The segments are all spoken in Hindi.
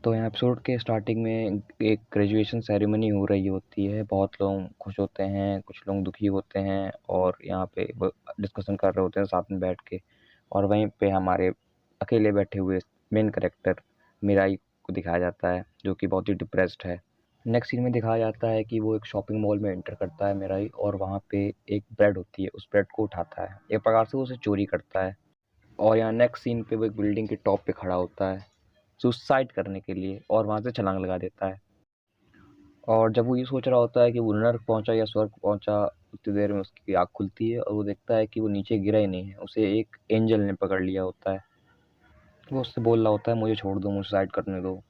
तो यहाँ एपिसोड के स्टार्टिंग में एक ग्रेजुएशन सेरेमनी हो रही होती है। बहुत लोग खुश होते हैं, कुछ लोग दुखी होते हैं और यहाँ पे डिस्कशन कर रहे होते हैं साथ में बैठ के। और वहीं पे हमारे अकेले बैठे हुए मेन कैरेक्टर मिराई को दिखाया जाता है, जो कि बहुत ही डिप्रेस्ड है। नेक्स्ट सीन में दिखाया जाता है कि वो एक शॉपिंग मॉल में एंटर करता है मिराई, और वहाँ पे एक ब्रेड होती है, उस ब्रेड को उठाता है। एक प्रकार से वो उसे चोरी करता है। और यहाँ नेक्स्ट सीन पे वो एक बिल्डिंग के टॉप पे खड़ा होता है सुसाइड करने के लिए, और वहाँ से छलांग लगा देता है। और जब वो ये सोच रहा होता है कि वो नर्क पहुंचा या स्वर्ग पहुंचा, उतनी देर में उसकी आँख खुलती है और वो देखता है कि वो नीचे गिरा ही नहीं है, उसे एक एंजल ने पकड़ लिया होता है। वो उससे बोल रहा होता है मुझे छोड़ दो, मुझे सुसाइड करने दो,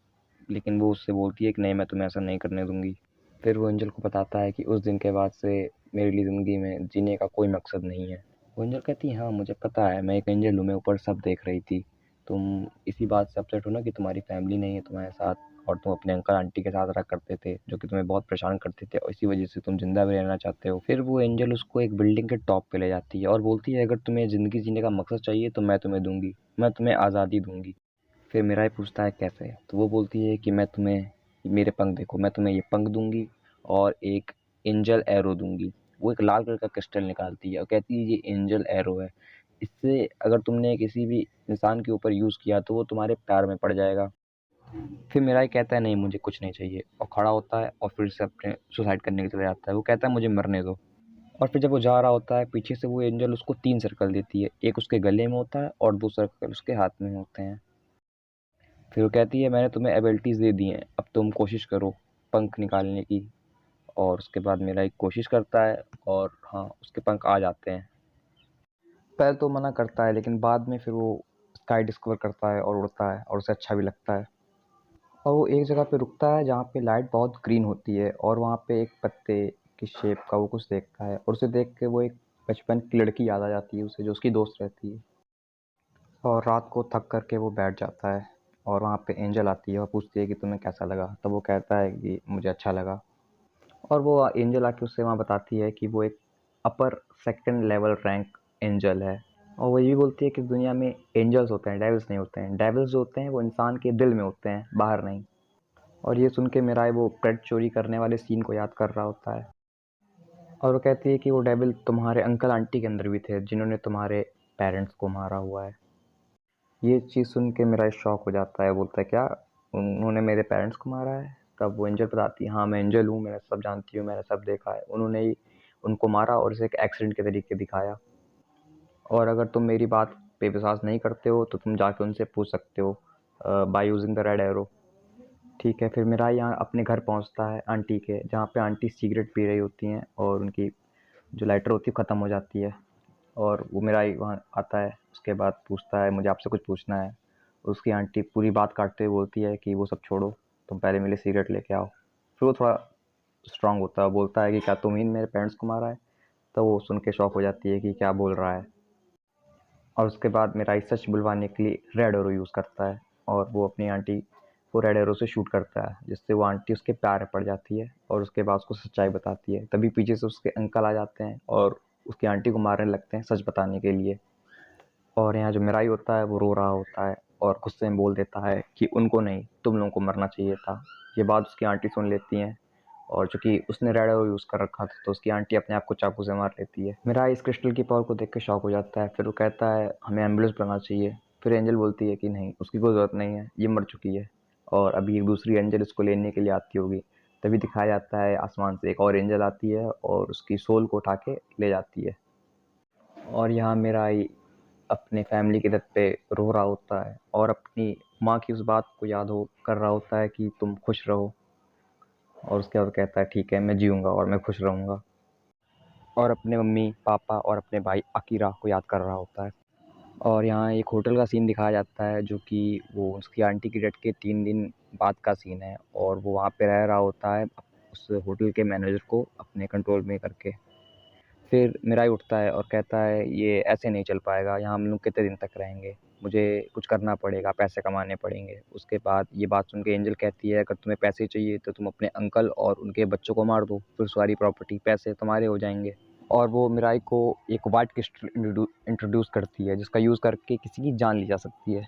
लेकिन वो उससे बोलती है कि नहीं, मैं तुम्हें ऐसा नहीं करने दूंगी। फिर वो एंजल को बताता है कि उस दिन के बाद से मेरे लिए ज़िंदगी में जीने का कोई मकसद नहीं है। वो एंजल कहती है हाँ मुझे पता है, मैं एक एंजल हूँ, मैं ऊपर सब देख रही थी। तुम इसी बात से अपसेट हो ना कि तुम्हारी फैमिली नहीं है तुम्हारे साथ, और तुम अपने अंकल आंटी के साथ रहा करते थे जो कि तुम्हें बहुत परेशान करते थे, और इसी वजह से तुम जिंदा भी रहना चाहते हो। फिर वो एंजल उसको एक बिल्डिंग के टॉप पे ले जाती है और बोलती है अगर तुम्हें ज़िंदगी जीने का मकसद चाहिए तो मैं तुम्हें दूंगी, मैं तुम्हें आज़ादी दूंगी। फिर मीरा पूछता है कैसे, तो वो बोलती है कि मैं तुम्हें, मेरे पंख देखो, मैं तुम्हें ये पंख दूंगी और एक एंजल एरो दूंगी। वो एक लाल कलर का क्रिस्टल निकालती है और कहती है ये एंजल एरो है, इससे अगर तुमने किसी भी इंसान के ऊपर यूज़ किया तो वो तुम्हारे पैर में पड़ जाएगा। फिर मेरा कहता है नहीं मुझे कुछ नहीं चाहिए, और खड़ा होता है और फिर से अपने सुसाइड करने के लिए चला जाता है। वो कहता है मुझे मरने दो। और फिर जब वो जा रहा होता है पीछे से वो एंजल उसको 3 सर्कल देती है, एक उसके गले में होता है और 2 सर्कल उसके हाथ में होते हैं। फिर वो कहती है मैंने तुम्हें एबिलिटीज़ दे दी हैं, अब तुम कोशिश करो पंख निकालने की। और उसके बाद मेरा एक कोशिश करता है और हाँ उसके पंख आ जाते हैं। पहले तो मना करता है लेकिन बाद में फिर वो स्काई डिस्कवर करता है और उड़ता है और उसे अच्छा भी लगता है। और वो एक जगह पे रुकता है जहाँ पे लाइट बहुत ग्रीन होती है, और वहाँ पे एक पत्ते की शेप का वो कुछ देखता है, और उसे देख के वो एक बचपन की लड़की याद आ जाती है उसे, जो उसकी दोस्त रहती है। और रात को थक करके वो बैठ जाता है और वहाँ पे एंजल आती है और पूछती है कि तुम्हें कैसा लगा, तब वो कहता है कि मुझे अच्छा लगा। और वो एंजल आके उससे वहाँ बताती है कि वो एक अपर सेकंड लेवल रैंक एंजल है। और वो ये भी बोलती है कि दुनिया में एंजल्स होते हैं, डेविल्स नहीं होते हैं। डेविल्स जो होते हैं वो इंसान के दिल में होते हैं, बाहर नहीं। और ये सुन के मेरा वो ब्रेड चोरी करने वाले सीन को याद कर रहा होता है। और वो कहती है कि वो डेविल तुम्हारे अंकल आंटी के अंदर भी थे जिन्होंने तुम्हारे पेरेंट्स को मारा हुआ है। ये चीज़ सुन के मेरा शॉक हो जाता है, बोलता है क्या उन्होंने मेरे पेरेंट्स को मारा है? तब वो एंजल बताती है हाँ मैं एंजल हूँ, मैं सब जानती हूँ, मैंने सब देखा है, उन्होंने ही उनको मारा और इसे एक एक्सीडेंट के तरीके दिखाया। और अगर तुम मेरी बात पे विश्वास नहीं करते हो तो तुम जाके उनसे पूछ सकते हो by using the red arrow. ठीक है, फिर मेरा यहाँ अपने घर पहुँचता है आंटी के, जहाँ पे आंटी सिगरेट पी रही होती हैं और उनकी जो लाइटर होती है ख़त्म हो जाती है। और वो मेरा ही वहाँ आता है, उसके बाद पूछता है मुझे आपसे कुछ पूछना है। उसकी आंटी पूरी बात काटते हुए बोलती है कि वो सब छोड़ो, तुम पहले मेरे लिए सिगरेट लेके आओ। फिर वो थोड़ा स्ट्रांग होता है, बोलता है कि क्या तुम ही ने मेरे पेरेंट्स को मारा है? तो वो सुन के शॉक हो जाती है कि क्या बोल रहा है। और उसके बाद मेरा ही सच बुलवाने के लिए रेड एरो यूज़ करता है, और वो अपनी आंटी को रेड एरो से शूट करता है, जिससे वो आंटी उसके पैर में पड़ जाती है और उसके बाद उसको सच्चाई बताती है। तभी पीछे से उसके अंकल आ जाते हैं और उसकी आंटी को मारने लगते हैं सच बताने के लिए। और यहाँ जो मिराई होता है वो रो रहा होता है और गुस्से में बोल देता है कि उनको नहीं, तुम लोगों को मरना चाहिए था। ये बात उसकी आंटी सुन लेती हैं, और चूंकि उसने रेड एरो यूज़ कर रखा था तो उसकी आंटी अपने आप को चाकू से मार लेती है। मिराई इस क्रिस्टल की पावर को देख के शॉक हो जाता है। फिर वो कहता है हमें एम्बुलेंस बुलाना चाहिए। फिर एंजल बोलती है कि नहीं, उसकी कोई ज़रूरत नहीं है, ये मर चुकी है और अभी एक दूसरी एंजल इसको लेने के लिए आती होगी। तभी दिखाया जाता है आसमान से एक और एंजल आती है और उसकी सोल को उठा के ले जाती है। और यहाँ मिराई अपने फैमिली के डेथ पे रो रहा होता है और अपनी माँ की उस बात को याद हो कर रहा होता है कि तुम खुश रहो। और उसके बाद कहता है ठीक है मैं जीऊँगा और मैं खुश रहूँगा। और अपने मम्मी पापा और अपने भाई अकीरा को याद कर रहा होता है। और यहाँ एक होटल का सीन दिखाया जाता है, जो कि वो उसकी आंटी की डेथ के 3 दिन बाद का सीन है, और वो वहाँ पे रह रहा होता है उस होटल के मैनेजर को अपने कंट्रोल में करके। फिर मिराई उठता है और कहता है ये ऐसे नहीं चल पाएगा, यहाँ हम लोग कितने दिन तक रहेंगे, मुझे कुछ करना पड़ेगा, पैसे कमाने पड़ेंगे। उसके बाद ये बात सुन के एंजल कहती है अगर तुम्हें पैसे चाहिए तो तुम अपने अंकल और उनके बच्चों को मार दो, फिर सारी प्रॉपर्टी पैसे तुम्हारे हो जाएंगे। और वो मिराई को एक वाइट क्रिस्टल इंट्रोड्यूस करती है जिसका यूज़ करके किसी की जान ली जा सकती है।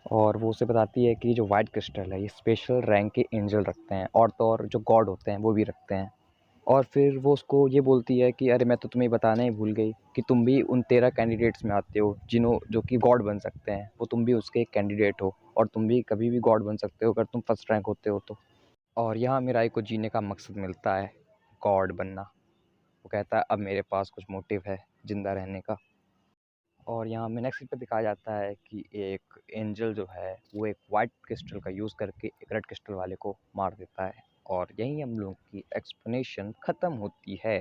और वो उसे बताती है कि जो व्हाइट क्रिस्टल है ये स्पेशल रैंक के एंजल रखते हैं, और तो और जो गॉड होते हैं वो भी रखते हैं। और फिर वो उसको ये बोलती है कि अरे मैं तो तुम्हें बताना ही भूल गई कि तुम भी उन 13 कैंडिडेट्स में आते हो जो कि गॉड बन सकते हैं, वो तुम भी उसके एक कैंडिडेट हो, और तुम भी कभी भी गॉड बन सकते हो अगर तुम फर्स्ट रैंक होते हो तो। और यहाँ मिराई को जीने का मकसद मिलता है, गॉड बनना। वो कहता है अब मेरे पास कुछ मोटिव है ज़िंदा रहने का। और यहाँ हमें नेक्स्ट पे दिखाया जाता है कि एक एंजल जो है वो एक वाइट क्रिस्टल का यूज़ करके एक रेड क्रिस्टल वाले को मार देता है। और यहीं हम लोग की एक्सप्लेनेशन ख़त्म होती है।